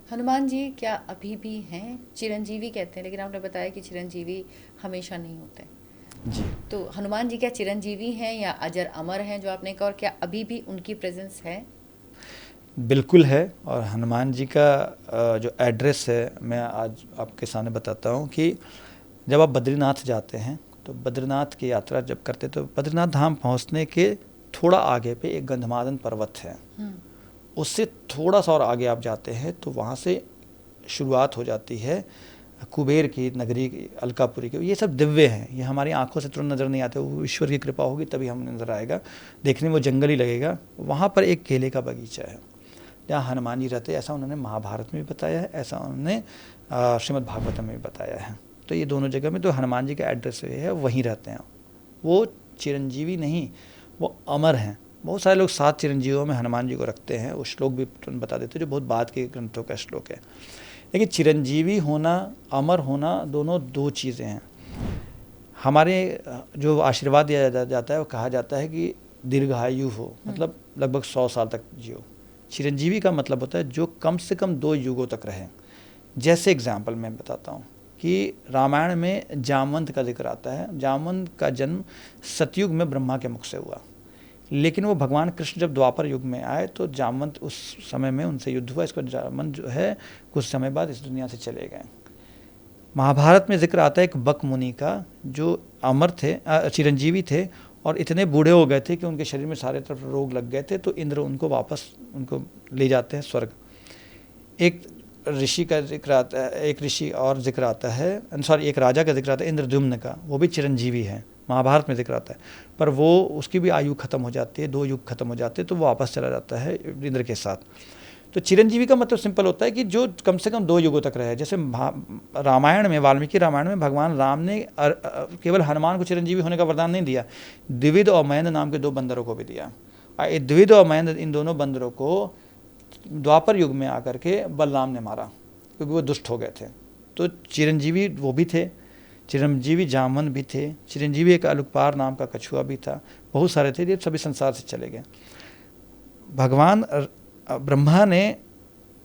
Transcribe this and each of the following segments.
हनुमान जी क्या अभी भी हैं? चिरंजीवी कहते हैं, लेकिन आपने बताया कि चिरंजीवी हमेशा नहीं होते। जी। तो हनुमान जी क्या चिरंजीवी हैं या अजर अमर हैं जो आपने कहा, और क्या अभी भी उनकी प्रेजेंस है? बिल्कुल है। और हनुमान जी का जो एड्रेस है मैं आज आपके सामने बताता हूँ कि जब आप बद्रीनाथ जाते हैं तो बद्रीनाथ की यात्रा जब करते तो बद्रीनाथ धाम पहुँचने के थोड़ा आगे पे एक गंधमादन पर्वत है। हम्म। उससे थोड़ा सा और आगे आप जाते हैं तो वहाँ से शुरुआत हो जाती है कुबेर की नगरी की, अलकापुरी की। ये सब दिव्य हैं, ये हमारी आंखों से तुरंत नज़र नहीं आते, वो ईश्वर की कृपा होगी तभी हमें नज़र आएगा। देखने में वो जंगल ही लगेगा। वहाँ पर एक केले का बगीचा है जहाँ हनुमान जी रहते हैं। ऐसा उन्होंने महाभारत में भी बताया है, ऐसा उन्होंने श्रीमद् भागवत में भी बताया है। तो ये दोनों जगह में तो हनुमान जी का एड्रेस है, वहीं रहते हैं। वो चिरंजीवी नहीं, वो अमर हैं। बहुत सारे लोग 7 चिरंजीवियों में हनुमान जी को रखते हैं, वो श्लोक भी तुरंत बता देते हैं जो बहुत बाद के ग्रंथों का श्लोक है। लेकिन चिरंजीवी होना, अमर होना, दोनों दो चीज़ें हैं। हमारे जो आशीर्वाद दिया जाता है वो कहा जाता है कि दीर्घायु हो, मतलब लगभग 100 साल तक जियो। चिरंजीवी का मतलब होता है जो कम से कम 2 युगों तक रहे। जैसे एग्जाम्पल मैं बताता हूँ कि रामायण में जामवंत का जिक्र आता है। जामवंत का जन्म सतयुग में ब्रह्मा के मुख से हुआ, लेकिन वो भगवान कृष्ण जब द्वापर युग में आए तो जामवंत उस समय में उनसे युद्ध हुआ। इसको जामवंत जो है कुछ समय बाद इस दुनिया से चले गए। महाभारत में जिक्र आता है एक बक मुनि का जो अमर थे, चिरंजीवी थे, और इतने बूढ़े हो गए थे कि उनके शरीर में सारे तरफ रोग लग गए थे, तो इंद्र उनको वापस उनको ले जाते हैं स्वर्ग। एक ऋषि का जिक्र आता है, एक ऋषि और जिक्र आता है, सॉरी एक राजा का जिक्र आता है इंद्रद्युम्न का, वो भी चिरंजीवी है, महाभारत में जिक्र आता है। पर वो उसकी भी आयु खत्म हो जाती है, 2 युग खत्म हो जाते हैं, तो वो वापस चला जाता है इंद्र के साथ। तो चिरंजीवी का मतलब सिंपल होता है कि जो कम से कम 2 युगों तक रहे। जैसे रामायण में, वाल्मीकि रामायण में भगवान राम ने केवल हनुमान को चिरंजीवी होने का वरदान नहीं दिया, द्विविद और महेंद्र नाम के 2 बंदरों को भी दिया। द्विविद और महेंद्र इन दोनों बंदरों को द्वापर युग में आकर के बलराम ने मारा क्योंकि वो दुष्ट हो गए थे। तो चिरंजीवी वो भी थे, चिरंजीवी जामन भी थे, चिरंजीवी एक अलुकपार नाम का कछुआ भी था, बहुत सारे थे। ये सभी संसार से चले गए। भगवान ब्रह्मा ने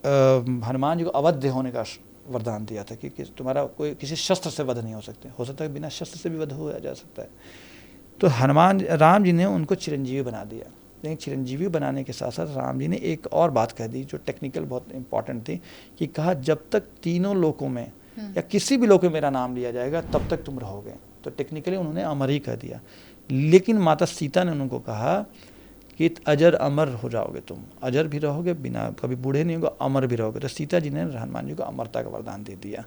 हनुमान जी को अवध्य होने का वरदान दिया था कि तुम्हारा कोई किसी शस्त्र से वध नहीं हो सकता है, बिना शस्त्र से भी वध हो जा सकता है। तो हनुमान राम जी ने उनको चिरंजीवी बना दिया। लेकिन चिरंजीवी बनाने के साथ साथ राम जी ने एक और बात कह दी जो टेक्निकल बहुत इंपॉर्टेंट थी, कि कहा जब तक तीनों लोकों में या किसी भी लोक में मेरा नाम लिया जाएगा तब तक तुम रहोगे। तो टेक्निकली उन्होंने अमर ही कह दिया। लेकिन माता सीता ने उनको कहा कि अजर अमर हो जाओगे, तुम अजर भी रहोगे, बिना कभी बूढ़े नहीं होगा, अमर भी रहोगे। तो सीता जी ने हनुमान जी को अमरता का वरदान दे दिया।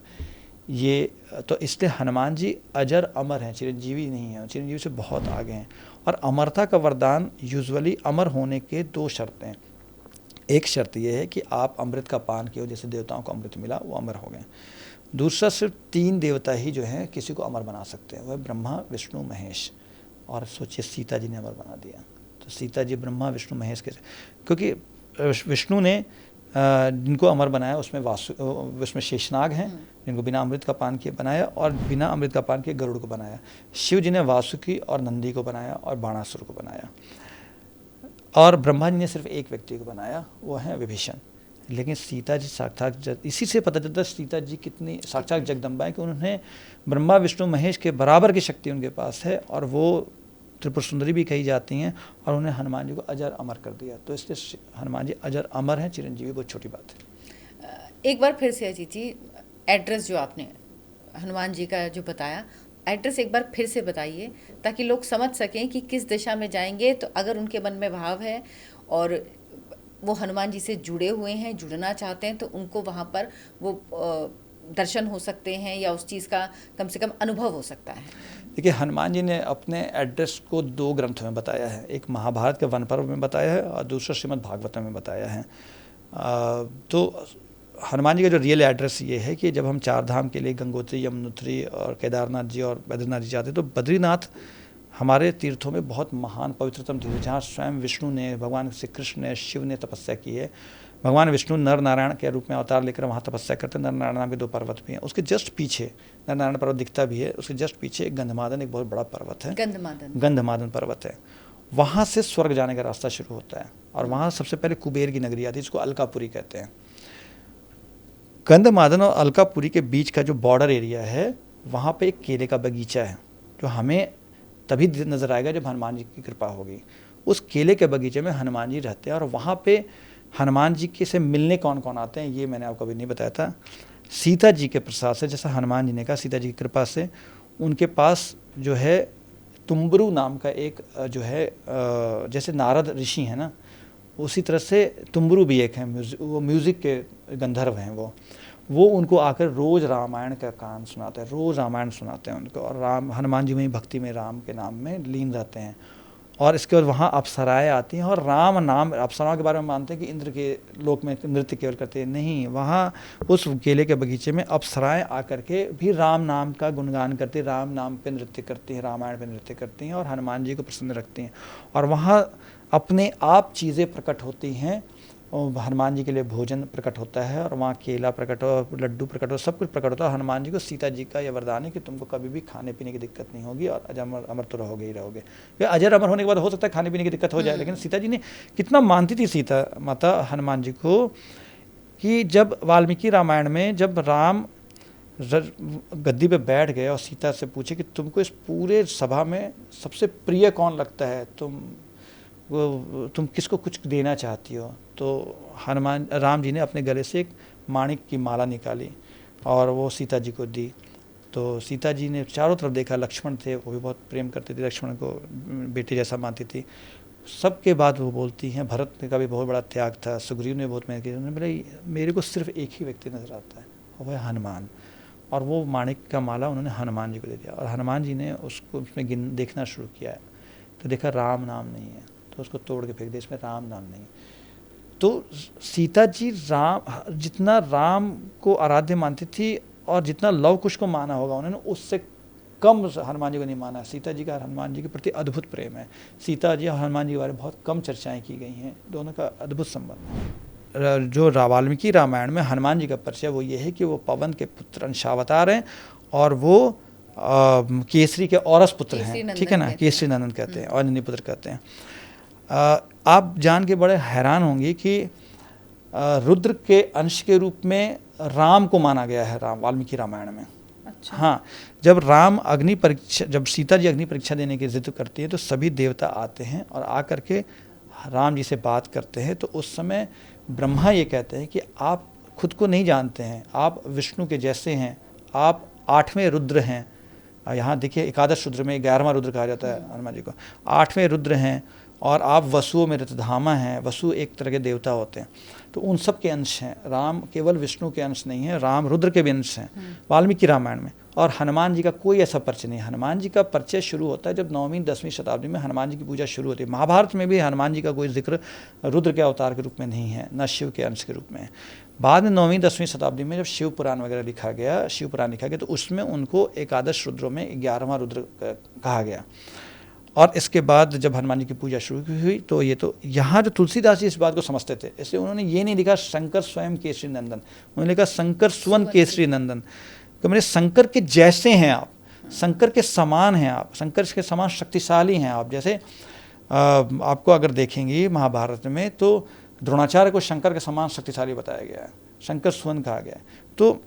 ये तो इसलिए हनुमान जी अजर अमर हैं, चिरंजीवी नहीं हैं, चिरंजीवी से बहुत आगे हैं। और अमरता का वरदान यूजुअली अमर होने के 2 शर्तें हैं। एक शर्त ये है कि आप अमृत का पान किए हो, जैसे देवताओं को अमृत मिला, वो अमर हो गए। दूसरा, सिर्फ 3 देवता ही जो हैं किसी को अमर बना सकते हैं, वह ब्रह्मा विष्णु महेश। और सोचिए सीता जी ने अमर बना दिया। तो सीता जी ब्रह्मा विष्णु महेश के, क्योंकि विष्णु ने जिनको अमर बनाया उसमें शेषनाग हैं जिनको बिना अमृत का पान किए बनाया, और बिना अमृत का पान किए गरुड़ को बनाया। शिव जी ने वासुकी और नंदी को बनाया और बाणासुर को बनाया। और ब्रह्मा जी ने सिर्फ एक व्यक्ति को बनाया, वो है विभीषण। लेकिन सीता जी साक्षात, इसी से पता चलता है सीता जी कितनी साक्षात जगदम्बा है कि उन्होंने ब्रह्मा विष्णु महेश के बराबर की शक्ति उनके पास है, और वो त्रिपुर सुंदरी भी कही जाती हैं, और उन्हें हनुमान जी को अजर अमर कर दिया। तो इसलिए हनुमान जी अजर अमर हैं, चिरंजीवी बहुत छोटी बात है। एक बार फिर से अजीत जी, एड्रेस जो आपने हनुमान जी का जो बताया, एड्रेस एक बार फिर से बताइए ताकि लोग समझ सकें कि किस दिशा में जाएंगे। तो अगर उनके मन में भाव है और वो हनुमान जी से जुड़े हुए हैं, जुड़ना चाहते हैं, तो उनको वहाँ पर वो दर्शन हो सकते हैं या उस चीज़ का कम से कम अनुभव हो सकता है। देखिए, हनुमान जी ने अपने एड्रेस को 2 ग्रंथों में बताया है। एक महाभारत के वन पर्व में बताया है और दूसरा श्रीमद् भागवत में बताया है। तो हनुमान जी का जो रियल एड्रेस ये है कि जब हम 4 धाम के लिए गंगोत्री, यमुनोत्री और केदारनाथ जी और बद्रीनाथ जी जाते, तो बद्रीनाथ हमारे तीर्थों में बहुत महान पवित्रतम तीर्थ है, जहाँ स्वयं विष्णु ने, भगवान श्री कृष्ण ने, शिव ने तपस्या की है। भगवान विष्णु नर नारायण के रूप में अवतार लेकर वहाँ तपस्या करते हैं। नर नारायण नाम के 2 पर्वत भी हैं। उसके जस्ट पीछे नर नारायण पर्वत दिखता भी है, उसके जस्ट पीछे एक गंधमादन, एक बहुत बड़ा पर्वत है, गंधमादन पर्वत है। वहाँ से स्वर्ग जाने का रास्ता शुरू होता है, और वहाँ सबसे पहले कुबेर की नगरी आती है, जिसको अलकापुरी कहते हैं। गंधमादन और अलकापुरी के बीच का जो बॉर्डर एरिया है, वहाँ पे एक केले का बगीचा है जो हमें तभी नज़र आएगा जब हनुमान जी की कृपा होगी। उस केले के बगीचे में हनुमान जी रहते हैं और वहाँ पे हनुमान जी के से मिलने कौन कौन आते हैं ये मैंने आपको अभी नहीं बताया था। सीता जी के प्रसाद से, जैसा हनुमान जी ने कहा सीता जी की कृपा से, उनके पास जो है तुम्बरू नाम का एक जो है जैसे नारद ऋषि है ना, उसी तरह से तुम्बरू भी एक है, वो म्यूज़िक के गंधर्व हैं। वो उनको आकर रोज़ रामायण का कान सुनाते हैं, रोज़ रामायण सुनाते हैं उनको, और हनुमान जी में भक्ति में राम के नाम में लीन रहते हैं। और इसके बाद वहाँ अप्सराएँ आती हैं और राम नाम, अप्सराओं के बारे में मानते हैं कि इंद्र के लोक में नृत्य केवल करते हैं, नहीं, वहाँ उस केले के बगीचे में अप्सराएँ आकर के भी राम नाम का गुणगान करती, राम नाम पे नृत्य करती हैं, रामायण पे नृत्य करती हैं और हनुमान जी को प्रसन्न रखती हैं। और वहाँ अपने आप चीज़ें प्रकट होती हैं, और हनुमान जी के लिए भोजन प्रकट होता है, और वहाँ केला प्रकट हो, लड्डू प्रकट हो, सब कुछ प्रकट होता है। हनुमान जी को सीता जी का यह वरदान है कि तुमको कभी भी खाने पीने की दिक्कत नहीं होगी और अजर अमर तो रहोगे ही रहोगे। अजर अमर होने के बाद हो सकता है खाने पीने की दिक्कत हो जाए, लेकिन सीता जी ने कितना मानती थी सीता माता हनुमान जी को, कि जब वाल्मीकि रामायण में जब राम गद्दी पे बैठ गए और सीता से पूछे कि तुमको इस पूरे सभा में सबसे प्रिय कौन लगता है, तुम किसको कुछ देना चाहती हो, तो राम जी ने अपने गले से एक माणिक की माला निकाली और वो सीता जी को दी। तो सीता जी ने चारों तरफ देखा, लक्ष्मण थे, वो भी बहुत प्रेम करते थे, लक्ष्मण को बेटे जैसा मानती थी। सबके बाद वो बोलती हैं, भरत का भी बहुत बड़ा त्याग था, सुग्रीव ने बहुत मेहनत की, उन्होंने बोला मेरे को सिर्फ एक ही व्यक्ति नज़र आता है और वह है हनुमान। और वो माणिक का माला उन्होंने हनुमान जी को दे दिया, और हनुमान जी ने उसको उसमें देखना शुरू किया है, तो देखा राम नाम नहीं है, तो उसको तोड़ के फेंक दिया, इसमें राम नाम नहीं। तो सीता जी जितना राम को आराध्य मानती थी और जितना लव कुश को माना होगा उन्होंने, उससे कम हनुमान जी को नहीं माना। सीता जी का हनुमान जी के प्रति अद्भुत प्रेम है। सीता जी और हनुमान जी के बारे में बहुत कम चर्चाएं की गई हैं, दोनों का अद्भुत संबंध। जो वाल्मीकि रामायण में हनुमान जी का परिचय वो ये है कि वो पवन के पुत्र अंशावतार हैं और वो केसरी के औरस पुत्र हैं, ठीक है ना, केसरी नंदन कहते हैं और नंदी पुत्र कहते हैं। आप जान के बड़े हैरान होंगे कि रुद्र के अंश के रूप में राम को माना गया है वाल्मीकि रामायण में। अच्छा। हाँ, जब सीता जी अग्नि परीक्षा देने की जिद करती है तो सभी देवता आते हैं और आकर के राम जी से बात करते हैं। तो उस समय ब्रह्मा ये कहते हैं कि आप खुद को नहीं जानते हैं, आप विष्णु के जैसे हैं, आप 8वें रुद्र हैं। यहाँ देखिए एकादश रुद्र में 11वां रुद्र कहा जाता है हनुमान जी को, 8वें रुद्र हैं और आप वसुओं में रतधामा हैं। वसु एक तरह के देवता होते हैं, तो उन सब के अंश हैं। राम केवल विष्णु के अंश नहीं है, राम रुद्र के भी अंश हैं वाल्मीकि रामायण में। और हनुमान जी का कोई ऐसा परिचय नहीं। हनुमान जी का परिचय शुरू होता है जब 9वीं 10वीं शताब्दी में हनुमान जी की पूजा शुरू होती है। महाभारत में भी हनुमान जी का कोई जिक्र रुद्र के अवतार के रूप में नहीं है, न शिव के अंश के रूप में है। बाद में 9वीं 10वीं शताब्दी में जब शिव पुराण वगैरह लिखा गया, शिव पुराण लिखा गया, तो उसमें उनको एकादश रुद्रों में 11वां रुद्र कहा गया। और इसके बाद जब हनुमान जी की पूजा शुरू हुई तो यहाँ जो तुलसीदास जी इस बात को समझते थे, इसलिए उन्होंने ये नहीं लिखा शंकर स्वयं केसरी नंदन, उन्होंने लिखा शंकर सुवन केसरी नंदन। तो मेरे शंकर के जैसे हैं आप, शंकर के समान हैं आप, शंकर के समान शक्तिशाली हैं आप। जैसे आपको अगर देखेंगे महाभारत में तो द्रोणाचार्य को शंकर के समान शक्तिशाली बताया गया है, शंकर सुवन कहा गया है। तो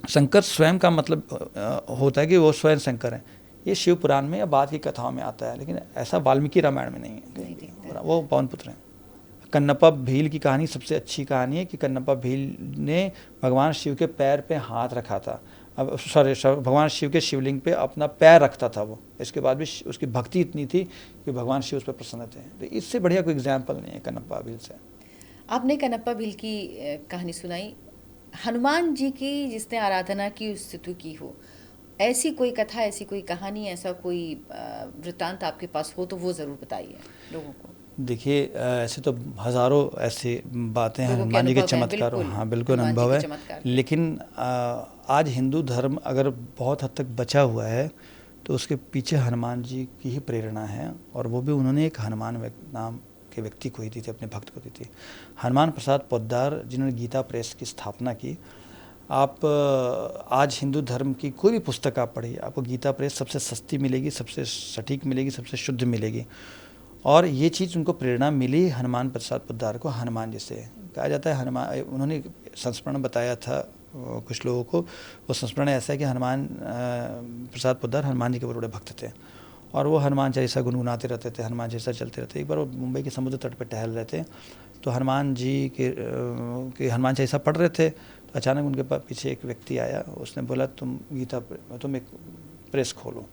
शंकर स्वयं का मतलब होता है कि वो स्वयं शंकर हैं। ये शिव पुराण में या बाद की कथाओं में आता है, लेकिन ऐसा वाल्मीकि रामायण में नहीं है। वो पवन पुत्र हैं। कन्नप्पा भील की कहानी सबसे अच्छी कहानी है कि कन्नप्पा भील ने भगवान शिव के पैर पे हाथ रखा था। अब भगवान शिव के शिवलिंग पे अपना पैर रखता था वो। इसके बाद भी उसकी भक्ति इतनी थी कि भगवान शिव उस पर प्रसन्न थे। तो इससे बढ़िया कोई एग्जाम्पल नहीं है कन्नप्पा भील से। आपने कन्नप्पा भील की कहानी सुनाई। हनुमान जी की जिसने आराधना की, स्तुति की हो, ऐसी कोई कथा, ऐसी कोई कहानी, ऐसा कोई वृत्तांत आपके पास हो तो वो ज़रूर बताइए लोगों को। देखिए ऐसे तो हज़ारों ऐसी बातें हैं हनुमान जी के चमत्कार। हाँ बिल्कुल अनुभव है, लेकिन आज हिंदू धर्म अगर बहुत हद तक बचा हुआ है तो उसके पीछे हनुमान जी की ही प्रेरणा है। और वो भी उन्होंने एक हनुमान नाम के व्यक्ति को ही दी थी, अपने भक्त को दी थी, हनुमान प्रसाद पोद्दार, जिन्होंने गीता प्रेस की स्थापना की। आप आज हिंदू धर्म की कोई भी पुस्तक आप पढ़िए, आपको गीता प्रेस सबसे सस्ती मिलेगी, सबसे सटीक मिलेगी, सबसे शुद्ध मिलेगी। और ये चीज़ उनको प्रेरणा मिली हनुमान प्रसाद पोद्दार को, हनुमान जी से। कहा जाता है हनुमान, उन्होंने संस्मरण बताया था कुछ लोगों को वो संस्मरण ऐसा है कि हनुमान प्रसाद पोद्दार हनुमान जी के बड़े भक्त थे और वो हनुमान चालीसा गुनगुनाते रहते थे, हनुमान चालीसा चलते रहते। एक बार वो मुंबई के समुद्र तट पर टहल रहे थे तो हनुमान जी के हनुमान चालीसा पढ़ रहे थे तो अचानक उनके पीछे एक व्यक्ति आया, उसने बोला तुम एक प्रेस खोलो।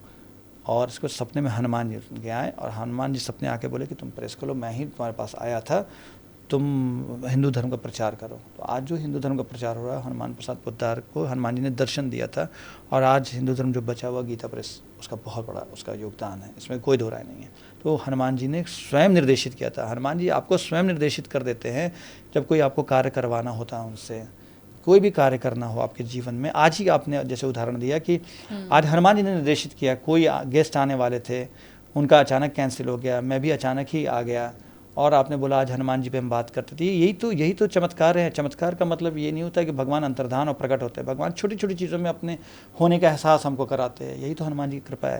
और इसको सपने में हनुमान जी के आए और हनुमान जी सपने आके बोले कि तुम प्रेस खोलो, मैं ही तुम्हारे पास आया था, तुम हिंदू धर्म का प्रचार करो। तो आज जो हिंदू धर्म का प्रचार हो रहा है, हनुमान प्रसाद पोद्दार को हनुमान जी ने दर्शन दिया था और आज हिंदू धर्म जो बचा हुआ गीता प्रेस, उसका बहुत बड़ा उसका योगदान है, इसमें कोई दो राय नहीं है। तो हनुमान जी ने स्वयं निर्देशित किया था। हनुमान जी आपको स्वयं निर्देशित कर देते हैं जब कोई आपको कार्य करवाना होता है उनसे, कोई भी कार्य करना हो आपके जीवन में। आज ही आपने जैसे उदाहरण दिया कि आज हनुमान जी ने निर्देशित किया, कोई गेस्ट आने वाले थे, उनका अचानक कैंसिल हो गया, मैं भी अचानक ही आ गया और आपने बोला आज हनुमान जी पे हम बात करते थे। यही तो चमत्कार है। चमत्कार का मतलब ये नहीं होता कि भगवान अंतर्धान और प्रकट होते हैं, भगवान छोटी छोटी चीज़ों में अपने होने का एहसास हमको कराते हैं। यही तो हनुमान जी की कृपा है।